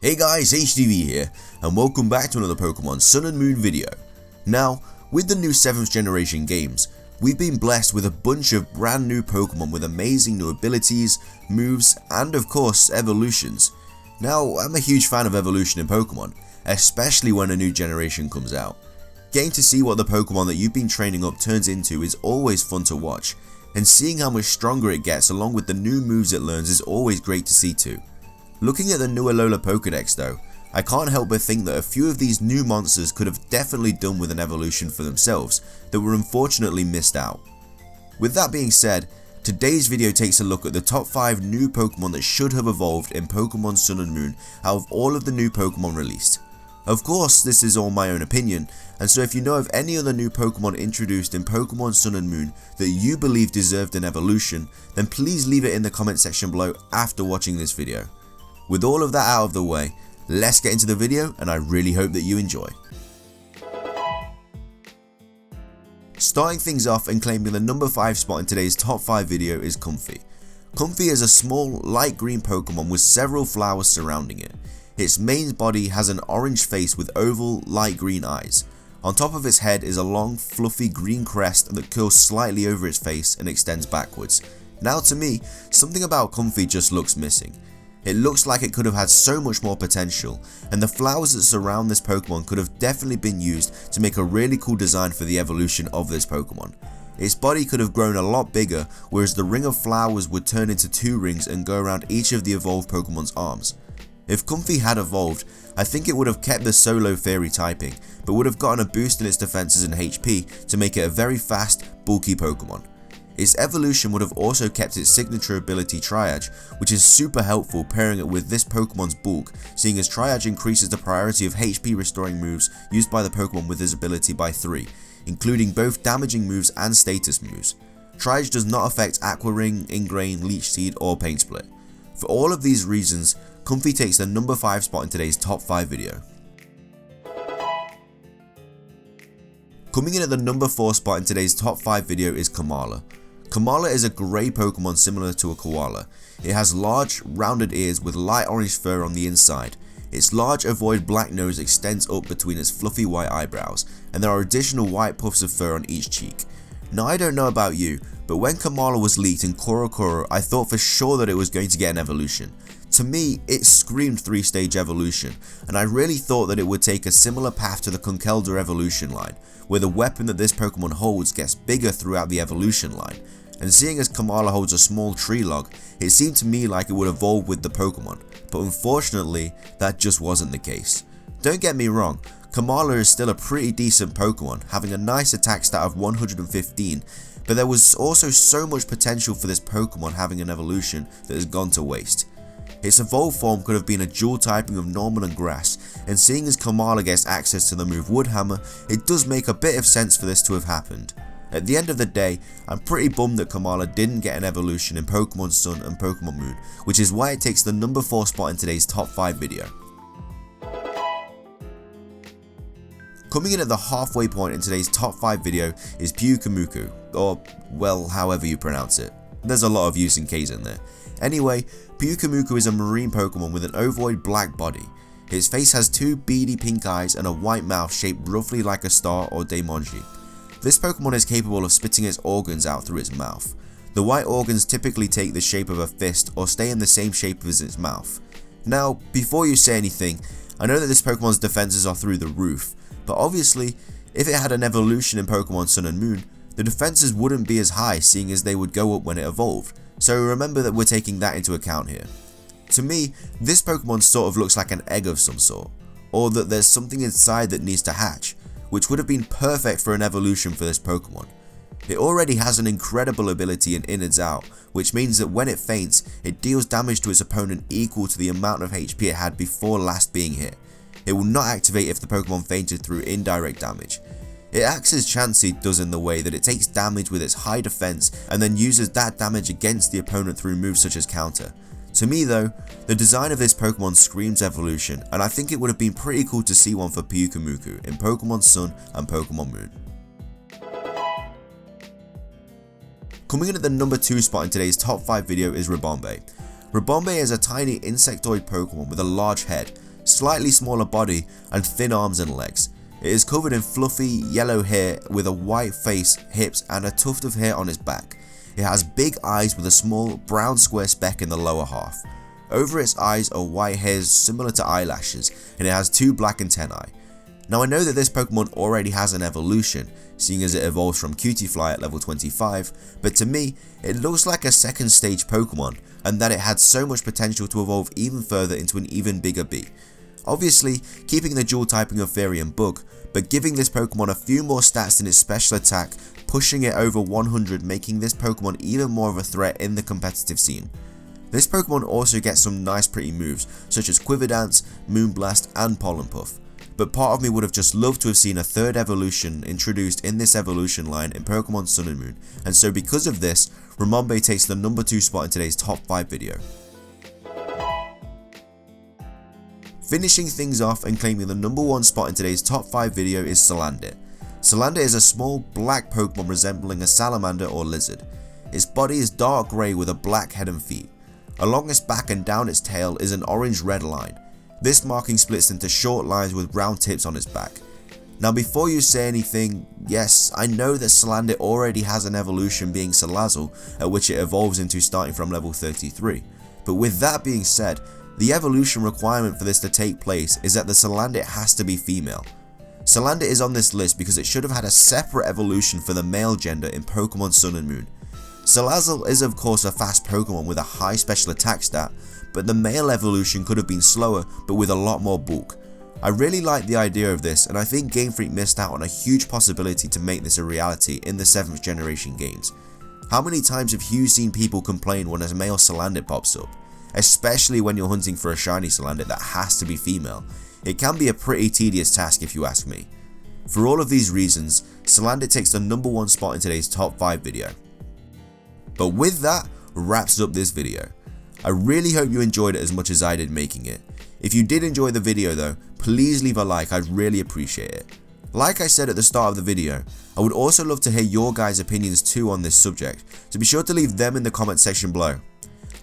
Hey guys, HDV here, and welcome back to another Pokemon Sun and Moon video. Now, with the new 7th generation games, we've been blessed with a bunch of brand new Pokemon with amazing new abilities, moves, and of course, evolutions. Now, I'm a huge fan of evolution in Pokemon, especially when a new generation comes out. Getting to see what the Pokemon that you've been training up turns into is always fun to watch, and seeing how much stronger it gets along with the new moves it learns is always great to see too. Looking at the new Alola Pokedex though, I can't help but think that a few of these new monsters could have definitely done with an evolution for themselves that were unfortunately missed out. With that being said, today's video takes a look at the top 5 new Pokemon that should have evolved in Pokemon Sun and Moon out of all of the new Pokemon released. Of course, this is all my own opinion, and so if you know of any other new Pokemon introduced in Pokemon Sun and Moon that you believe deserved an evolution, then please leave it in the comment section below after watching this video. With all of that out of the way, let's get into the video and I really hope that you enjoy. Starting things off and claiming the number 5 spot in today's top 5 video is Comfey. Comfey is a small light green Pokemon with several flowers surrounding it. Its main body has an orange face with oval light green eyes. On top of its head is a long fluffy green crest that curls slightly over its face and extends backwards. Now to me, something about Comfey just looks missing. It looks like it could have had so much more potential, and the flowers that surround this Pokemon could have definitely been used to make a really cool design for the evolution of this Pokemon. Its body could have grown a lot bigger, whereas the ring of flowers would turn into 2 rings and go around each of the evolved Pokemon's arms. If Comfey had evolved, I think it would have kept the solo fairy typing, but would have gotten a boost in its defenses and HP to make it a very fast, bulky Pokemon. Its evolution would have also kept its signature ability Triage, which is super helpful pairing it with this Pokemon's bulk, seeing as Triage increases the priority of HP restoring moves used by the Pokemon with his ability by 3, including both damaging moves and status moves. Triage does not affect Aqua Ring, Ingrain, Leech Seed or Pain Split. For all of these reasons, Comfey takes the number 5 spot in today's top 5 video. Coming in at the number 4 spot in today's top 5 video is Kamala. Kamala is a grey Pokemon similar to a koala. It has large, rounded ears with light orange fur on the inside. Its large ovoid black nose extends up between its fluffy white eyebrows, and there are additional white puffs of fur on each cheek. Now I don't know about you, but when Kamala was leaked in Korokoro, I thought for sure that it was going to get an evolution. To me, it screamed 3-stage evolution, and I really thought that it would take a similar path to the Conkeldurr evolution line, where the weapon that this Pokemon holds gets bigger throughout the evolution line. And seeing as Kamala holds a small tree log, it seemed to me like it would evolve with the Pokemon, but unfortunately, that just wasn't the case. Don't get me wrong, Kamala is still a pretty decent Pokemon, having a nice attack stat of 115, but there was also so much potential for this Pokemon having an evolution that has gone to waste. Its evolved form could have been a dual typing of normal and grass, and seeing as Kamala gets access to the move Wood Hammer, it does make a bit of sense for this to have happened. At the end of the day, I'm pretty bummed that Kamala didn't get an evolution in Pokemon Sun and Pokemon Moon, which is why it takes the number 4 spot in today's top 5 video. Coming in at the halfway point in today's top 5 video is Piukamuku, or well, however you pronounce it. There's a lot of U's and K's in there. Anyway, Piukamuku is a marine Pokemon with an ovoid black body. Its face has 2 beady pink eyes and a white mouth shaped roughly like a star or Daimonji. This Pokemon is capable of spitting its organs out through its mouth. The white organs typically take the shape of a fist or stay in the same shape as its mouth. Now, before you say anything, I know that this Pokemon's defenses are through the roof, but obviously, if it had an evolution in Pokemon Sun and Moon, the defenses wouldn't be as high seeing as they would go up when it evolved, so remember that we're taking that into account here. To me, this Pokemon sort of looks like an egg of some sort, or that there's something inside that needs to hatch, which would have been perfect for an evolution for this Pokemon. It already has an incredible ability in Innards Out, which means that when it faints, it deals damage to its opponent equal to the amount of HP it had before last being hit. It will not activate if the Pokemon fainted through indirect damage. It acts as Chansey does in the way that it takes damage with its high defense and then uses that damage against the opponent through moves such as Counter. To me though, the design of this Pokemon screams evolution, and I think it would have been pretty cool to see one for Piukamuku in Pokemon Sun and Pokemon Moon. Coming in at the number 2 spot in today's top 5 video is Rabombe. Rabombe is a tiny insectoid Pokemon with a large head. slightly smaller body, and thin arms and legs. It is covered in fluffy yellow hair with a white face, hips, and a tuft of hair on its back. It has big eyes with a small brown square speck in the lower half. Over its eyes are white hairs similar to eyelashes, and it has 2 black antennae. Now I know that this Pokemon already has an evolution, seeing as it evolves from Cutiefly at level 25, but to me, it looks like a second stage Pokemon, and that it had so much potential to evolve even further into an even bigger bee. Obviously, keeping the dual typing of Fairy and Bug, but giving this Pokemon a few more stats in its special attack, pushing it over 100, making this Pokemon even more of a threat in the competitive scene. This Pokemon also gets some nice pretty moves, such as Quiver Dance, Moonblast, and Pollen Puff. But part of me would have just loved to have seen a third evolution introduced in this evolution line in Pokemon Sun and Moon, and so because of this, Rabombe takes the number 2 spot in today's top 5 video. Finishing things off and claiming the number 1 spot in today's top 5 video is Salandit. Salandit is a small black Pokemon resembling a salamander or lizard. Its body is dark grey with a black head and feet. Along its back and down its tail is an orange-red line. This marking splits into short lines with round tips on its back. Now before you say anything, yes, I know that Salandit already has an evolution being Salazzle, at which it evolves into starting from level 33. But with that being said, the evolution requirement for this to take place is that the Salandit has to be female. Salandit is on this list because it should have had a separate evolution for the male gender in Pokemon Sun and Moon. Salazzle is of course a fast Pokemon with a high special attack stat, but the male evolution could have been slower but with a lot more bulk. I really like the idea of this, and I think Game Freak missed out on a huge possibility to make this a reality in the 7th generation games. How many times have you seen people complain when a male Salandit pops up? Especially when you're hunting for a shiny Salandit that has to be female. It can be a pretty tedious task if you ask me. For all of these reasons, Salandit takes the number 1 spot in today's top 5 video. But with that, wraps up this video. I really hope you enjoyed it as much as I did making it. If you did enjoy the video though, please leave a like, I'd really appreciate it. Like I said at the start of the video, I would also love to hear your guys' opinions too on this subject, so be sure to leave them in the comment section below.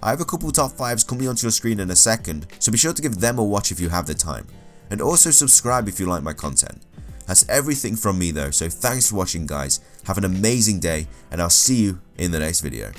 I have a couple top 5s coming onto your screen in a second, so be sure to give them a watch if you have the time. And also subscribe if you like my content. That's everything from me though, so thanks for watching guys, have an amazing day, and I'll see you in the next video.